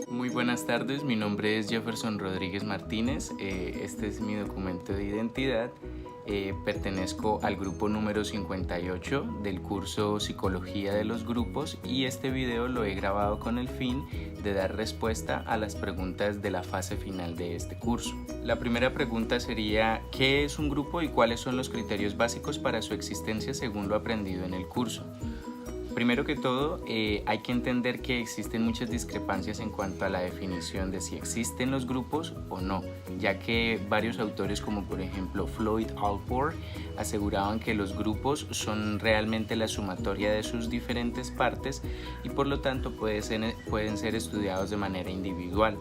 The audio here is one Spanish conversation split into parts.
Muy buenas tardes, mi nombre es Jefferson Rodríguez Martínez, este es mi documento de identidad. Pertenezco al grupo número 58 del curso Psicología de los Grupos y este video lo he grabado con el fin de dar respuesta a las preguntas de la fase final de este curso. La primera pregunta sería: ¿qué es un grupo y cuáles son los criterios básicos para su existencia según lo aprendido en el curso? Primero que todo, hay que entender que existen muchas discrepancias en cuanto a la definición de si existen los grupos o no, ya que varios autores como por ejemplo Floyd Allport aseguraban que los grupos son realmente la sumatoria de sus diferentes partes y por lo tanto pueden ser estudiados de manera individual.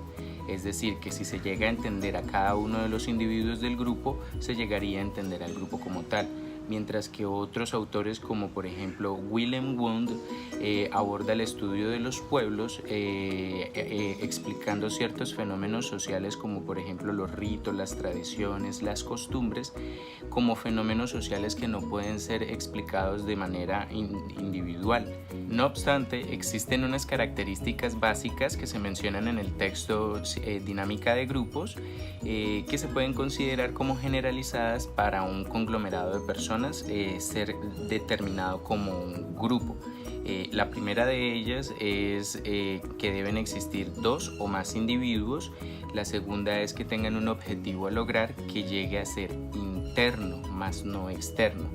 Es decir, que si se llega a entender a cada uno de los individuos del grupo, se llegaría a entender al grupo como tal. Mientras que otros autores como por ejemplo Wilhelm Wundt aborda el estudio de los pueblos explicando ciertos fenómenos sociales como por ejemplo los ritos, las tradiciones, las costumbres como fenómenos sociales que no pueden ser explicados de manera individual. No obstante, existen unas características básicas que se mencionan en el texto Dinámica de Grupos que se pueden considerar como generalizadas para un conglomerado de personas ser determinado como un grupo. La primera de ellas es que deben existir dos o más individuos. La segunda es que tengan un objetivo a lograr que llegue a ser interno, más no externo.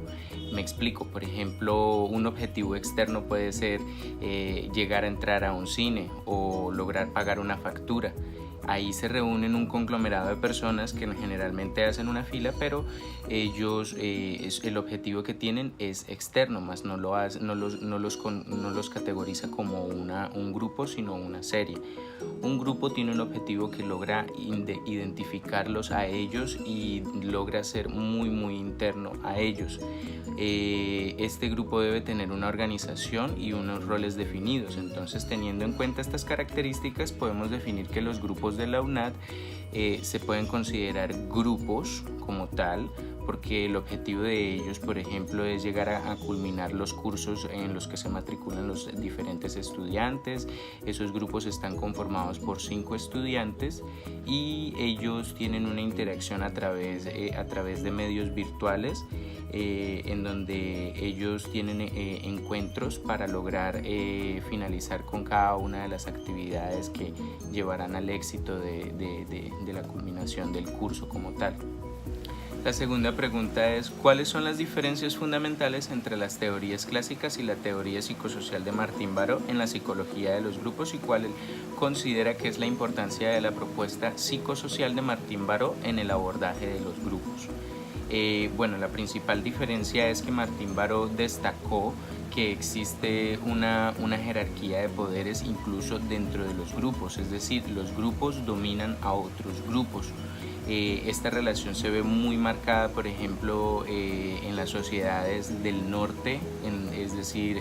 Me explico, por ejemplo, un objetivo externo puede ser llegar a entrar a un cine o lograr pagar una factura. Ahí se reúnen un conglomerado de personas que generalmente hacen una fila, pero ellos el objetivo que tienen es externo, más no los categoriza como un grupo, sino una serie. Un grupo tiene un objetivo que logra identificarlos a ellos y logra ser muy interno a ellos. Este grupo debe tener una organización y unos roles definidos. Entonces, teniendo en cuenta estas características, podemos definir que los grupos de la UNAD se pueden considerar grupos como tal, porque el objetivo de ellos, por ejemplo, es llegar a culminar los cursos en los que se matriculan los diferentes estudiantes. Esos grupos están conformados por 5 estudiantes y ellos tienen una interacción a través de medios virtuales en donde ellos tienen encuentros para lograr finalizar con cada una de las actividades que llevarán al éxito de la culminación del curso como tal. La segunda pregunta es: ¿cuáles son las diferencias fundamentales entre las teorías clásicas y la teoría psicosocial de Martín Baró en la psicología de los grupos y cuál considera que es la importancia de la propuesta psicosocial de Martín Baró en el abordaje de los grupos? Bueno, la principal diferencia es que Martín Baró destacó que existe una jerarquía de poderes incluso dentro de los grupos, es decir, los grupos dominan a otros grupos. Esta relación se ve muy marcada, por ejemplo, en las sociedades del norte, es decir,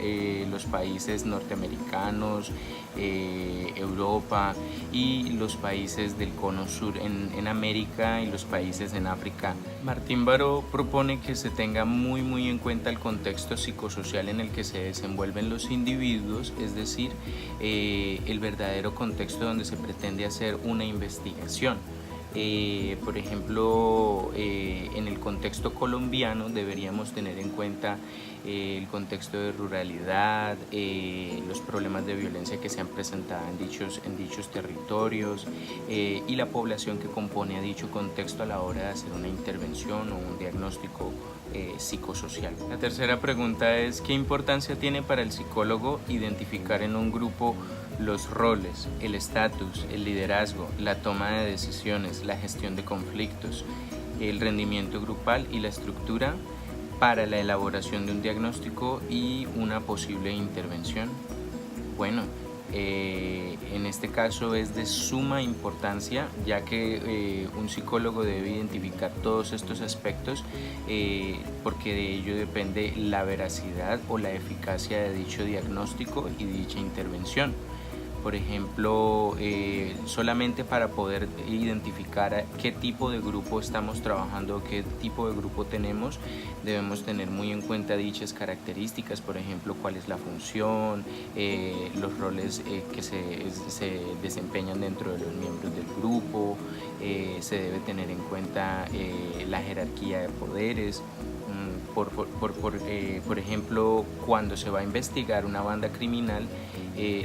los países norteamericanos, Europa y los países del cono sur en América y los países en África. Martín Baró propone que se tenga muy en cuenta el contexto psicosocial en el que se desenvuelven los individuos, es decir, el verdadero contexto donde se pretende hacer una investigación. Por ejemplo, en el contexto colombiano deberíamos tener en cuenta el contexto de ruralidad, los problemas de violencia que se han presentado en dichos territorios y la población que compone a dicho contexto a la hora de hacer una intervención o un diagnóstico psicosocial. La tercera pregunta es: ¿qué importancia tiene para el psicólogo identificar en un grupo los roles, el estatus, el liderazgo, la toma de decisiones, la gestión de conflictos, el rendimiento grupal y la estructura para la elaboración de un diagnóstico y una posible intervención? Bueno, en este caso es de suma importancia, ya que un psicólogo debe identificar todos estos aspectos porque de ello depende la veracidad o la eficacia de dicho diagnóstico y dicha intervención. Por ejemplo, solamente para poder identificar qué tipo de grupo estamos trabajando, qué tipo de grupo tenemos, debemos tener muy en cuenta dichas características. Por ejemplo, cuál es la función, los roles que se desempeñan dentro de los miembros del grupo. Se debe tener en cuenta la jerarquía de poderes. Por ejemplo, cuando se va a investigar una banda criminal,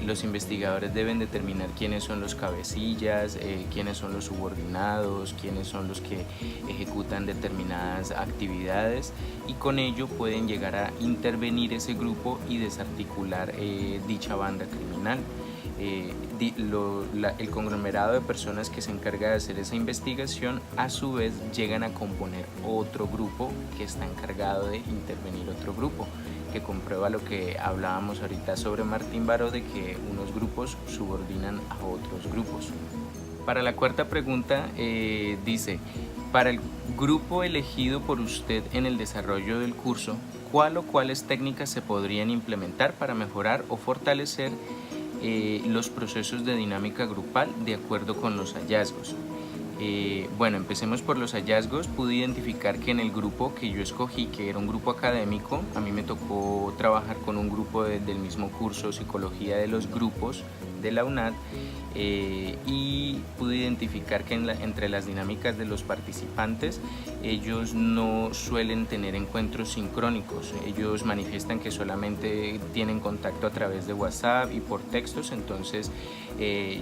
los investigadores deben determinar quiénes son los cabecillas, quiénes son los subordinados, quiénes son los que ejecutan determinadas actividades, y con ello pueden llegar a intervenir ese grupo y desarticular dicha banda criminal. El conglomerado de personas que se encarga de hacer esa investigación a su vez llegan a componer otro grupo que está encargado de intervenir otro grupo, que comprueba lo que hablábamos ahorita sobre Martín Baró, de que unos grupos subordinan a otros grupos. Para la cuarta pregunta dice: para el grupo elegido por usted en el desarrollo del curso, ¿cuál o cuáles técnicas se podrían implementar para mejorar o fortalecer los procesos de dinámica grupal de acuerdo con los hallazgos? Bueno, empecemos por los hallazgos. Pude identificar que en el grupo que yo escogí, que era un grupo académico, a mí me tocó trabajar con un grupo del mismo curso, Psicología de los Grupos, de la UNAD, y pude identificar que entre las dinámicas de los participantes, ellos no suelen tener encuentros sincrónicos. Ellos manifiestan que solamente tienen contacto a través de WhatsApp y por textos. Entonces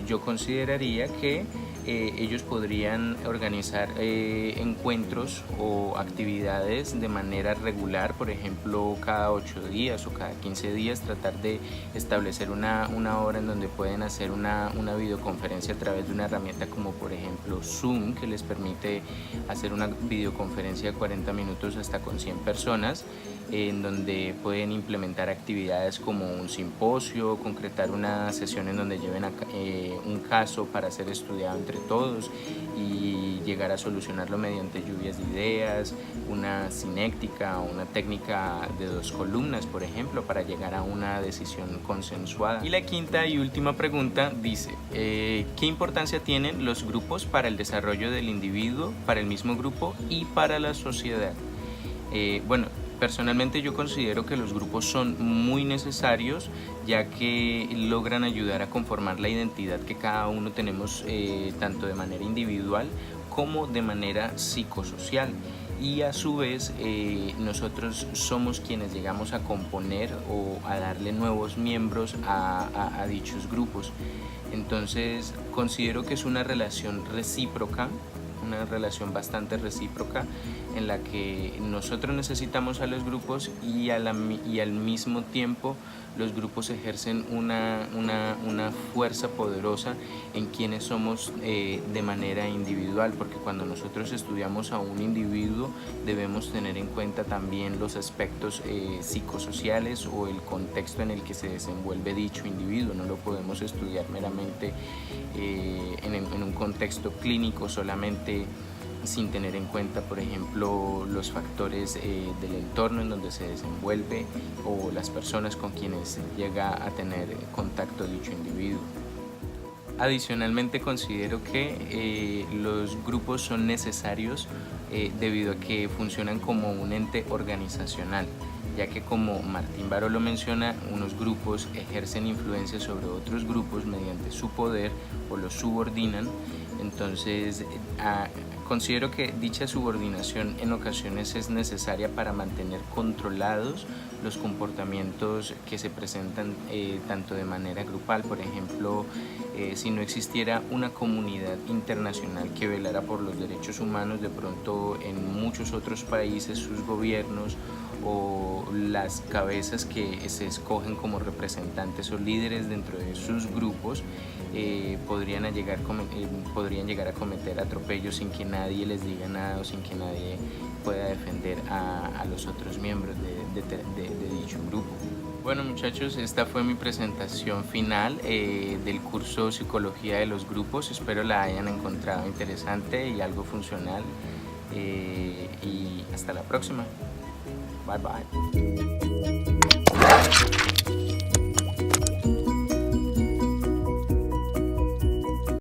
yo consideraría que ellos podrían organizar encuentros o actividades de manera regular, por ejemplo cada 8 días o cada 15 días, tratar de establecer una hora en donde pueden hacer una videoconferencia a través de una herramienta como por ejemplo Zoom, que les permite hacer una videoconferencia de 40 minutos hasta con 100 personas, en donde pueden implementar actividades como un simposio, concretar una sesión en donde lleven un caso para ser estudiado entre todos y llegar a solucionarlo mediante lluvias de ideas, una cinéctica o una técnica de 2 columnas, por ejemplo, para llegar a una decisión consensuada. Y la quinta y última pregunta dice: ¿qué importancia tienen los grupos para el desarrollo del individuo, para el mismo grupo y para la sociedad? Bueno, personalmente yo considero que los grupos son muy necesarios, ya que logran ayudar a conformar la identidad que cada uno tenemos, tanto de manera individual como de manera psicosocial, y a su vez nosotros somos quienes llegamos a componer o a darle nuevos miembros a dichos grupos. Entonces considero que es una relación recíproca, una relación bastante recíproca, en la que nosotros necesitamos a los grupos y al mismo tiempo los grupos ejercen una fuerza poderosa en quienes somos de manera individual, porque cuando nosotros estudiamos a un individuo debemos tener en cuenta también los aspectos psicosociales o el contexto en el que se desenvuelve dicho individuo. No lo podemos estudiar meramente en un contexto clínico solamente, sin tener en cuenta, por ejemplo, los factores del entorno en donde se desenvuelve o las personas con quienes llega a tener contacto dicho individuo. Adicionalmente, considero que los grupos son necesarios debido a que funcionan como un ente organizacional, ya que, como Martín Baró lo menciona, unos grupos ejercen influencia sobre otros grupos mediante su poder o los subordinan. Entonces considero que dicha subordinación en ocasiones es necesaria para mantener controlados los comportamientos que se presentan tanto de manera grupal. Por ejemplo, si no existiera una comunidad internacional que velara por los derechos humanos, de pronto en muchos otros países sus gobiernos o las cabezas que se escogen como representantes o líderes dentro de sus grupos podrían llegar a cometer atropellos sin que nadie les diga nada o sin que nadie pueda defender a los otros miembros de dicho grupo. Bueno, muchachos, esta fue mi presentación final del curso Psicología de los Grupos. Espero la hayan encontrado interesante y algo funcional, y hasta la próxima. Bye bye.